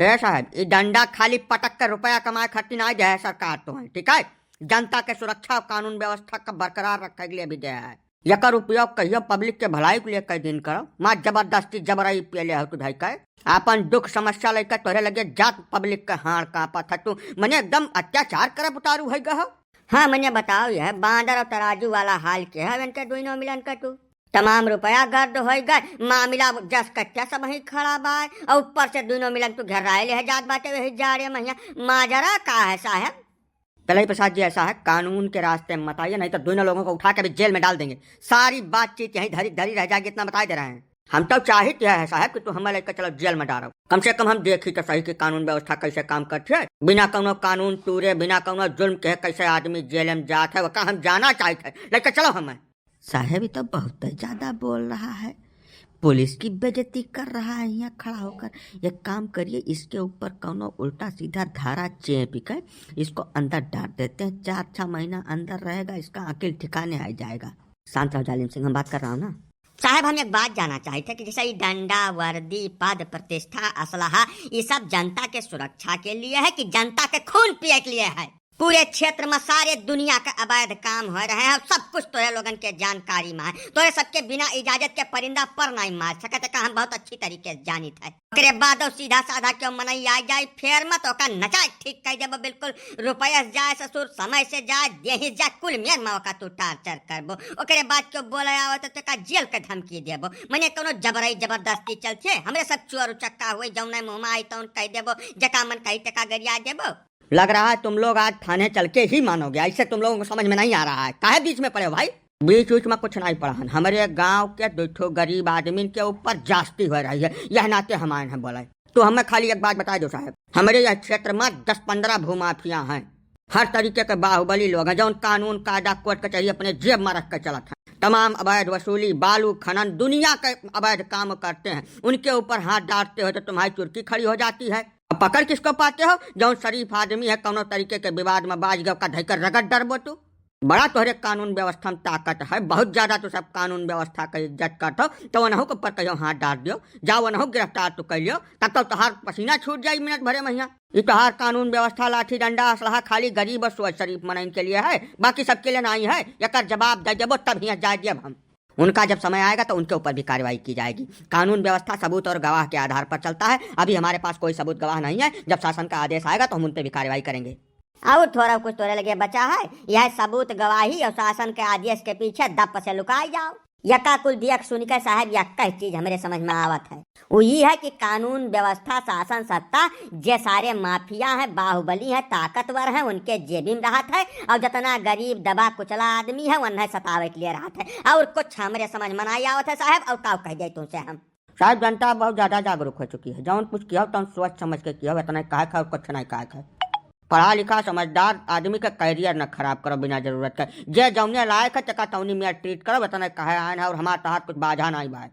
है साहब, ये डंडा खाली पटक कर रुपया कमाए खातिर ना दिया है सरकार तो है, ठीक है। जनता के सुरक्षा और कानून व्यवस्था का बरकरार रखने के लिए भी दिया है। यकर उपयोग कहियो पब्लिक के भलाई के लिए कई दिन करो, माँ जबरदस्ती जबरई पियले हो तू भाई कहे अपन दुख समस्या लेकर तोहरे लगे जात पब्लिक का हाड़ कांपा था तू मने एकदम अत्याचार कर उतारू है गह। हाँ मने बताओ यह बांदर और तराजू वाला हाल के है इनके दोनों मिलन का तू तमाम रुपया गर्द हो गए, मामला जस कच्चा सब ही खड़ा बा और ऊपर से दोनों मिलन तू घर आए ले जात बाटे वही जा रहे महिया माजरा का है साहब। तलई प्रसाद जी ऐसा है, कानून के रास्ते में मत आइए, नहीं तो दोनों लोगों को उठा के भी जेल में डाल देंगे। सारी बातचीत यहीं धरी धरी रह जाएगी, इतना बता दे रहे हैं। हम तो चाहिए है साहब कि तू हमें लेकर चलो जेल में डालो, कम से कम हम देखी तो सही कि कानून व्यवस्था कैसे काम करती है। बिना कोनो कानून तूरे बिना कोनो जुल्म के कैसे आदमी जेल में जाता है, वह हम जाना चाहते लेकर चलो हमें। साहब तो बहुत ज्यादा बोल रहा है, पुलिस की बेइज्जती कर रहा है यहाँ खड़ा होकर। एक काम करिए, इसके ऊपर कोनो उल्टा सीधा धारा चेप कर इसको अंदर डाल देते हैं, 4-6 महीना अंदर रहेगा, इसका अकिल ठिकाने आ जाएगा। शांत रहो जालिम सिंह, हम बात कर रहा हूँ ना साहब। हम एक बात जानना चाहते कि जैसे ये डंडा वर्दी पद प्रतिष्ठा असलहा ये सब जनता के सुरक्षा के लिए है कि जनता के खून पिए के लिए है? पूरे क्षेत्र में सारे दुनिया का अवैध काम हो रहे हैं, सब कुछ तो लोगन के जानकारी में है। तो सबके बिना इजाजत के परिंदा पर नहीं मार सकते का हम बहुत अच्छी तरीके से जानित है। ओकरे बाद सीधा साधा क्यों मनई आ जाए फेर मत ओका नचा ठीक कह देबो, बिल्कुल रुपया जाए ससुर समय से जाए यही जा कुल मेर मौका तू टार्चर करबो। ओकरे बाद क्यों बोले आवत तो का जेल के धमकी देबो, मने कोनो जबरई जबरदस्ती चलते हमरे सब चोर उचक्का हुए जौने मुंह में आई तौन कह देबो, जका मन कही टका गरिया देबो। लग रहा है तुम लोग आज थाने चल के ही मानोगे, ऐसे तुम लोगों को समझ में नहीं आ रहा है। काहे बीच में पड़े भाई? बीच में कुछ नहीं पड़ा, हमारे गांव के 2 गरीब आदमी के ऊपर जास्ती हो रही है, यह नाते हमारे हैं बोला। तो हमें खाली एक बात बता दो साहब, हमारे यह क्षेत्र में 10-15 भूमाफिया हैं, हर तरीके के बाहुबली लोग हैं, जो कानून कायदा कोर्ट कचहरी अपने जेब में रख कर चला था। तमाम अवैध वसूली बालू खनन दुनिया के अवैध काम करते हैं, उनके ऊपर हाथ डालते हो तो तुम्हारी चुरकी खड़ी हो जाती है। पकड़ किसको पाते हो? जो शरीफ आदमी है, कोनो तरीके के विवाद में बाज गव का धैकर रगड़ डरबो तू। बड़ा तोहरे कानून व्यवस्था में ताकत है, बहुत ज्यादा तो सब कानून व्यवस्था का इज्जत करते हो, तो वनहु के ऊपर कहियो हाथ डाल दियो, जाओ वनहु गिरफ्तार तो कर लियो, तब तो तोहार पसीना छूट जाए मिनट भरे महिया। ये तोहार कानून व्यवस्था लाठी डंडा असलहा खाली गरीब और सोच शरीफ मनइन के लिए है, बाकी सबके लिए नहीं है। यकर जवाब दे देबो तब यहाँ जाए दियब हम, उनका जब समय आएगा तो उनके ऊपर भी कार्रवाई की जाएगी। कानून व्यवस्था सबूत और गवाह के आधार पर चलता है, अभी हमारे पास कोई सबूत गवाह नहीं है, जब शासन का आदेश आएगा तो हम उन पर भी कार्रवाई करेंगे। और थोड़ा कुछ तोरे लगे बचा है, यह सबूत गवाही और शासन के आदेश के पीछे दप से लुकाई जाओ। यका कुल दिया सुनकर साहब यक्का चीज हमारे समझ में आवत है, वो ये है कि कानून व्यवस्था शासन सत्ता जे सारे माफिया है बाहुबली है ताकतवर है उनके जेबी में रहत है, और जितना गरीब दबा कुचला आदमी है उन्हें सतावे के लिए रहत है, और कुछ हमारे समझ में नहीं आवत है साहब। और ताव कह जाए तुमसे हम साहब, जनता बहुत ज्यादा जागरूक हो चुकी है, जौन कुछ किया तुम सोच समझ के किया, इतना कहा खा कुछ नहीं कहा खा। पढ़ा लिखा समझदार आदमी का करियर न खराब करो बिना जरूरत का, जे जौने लायक है चका तौनी में ट्रीट करो, इतना कहे आए और हमारे तहार कुछ बाधा नहीं बात।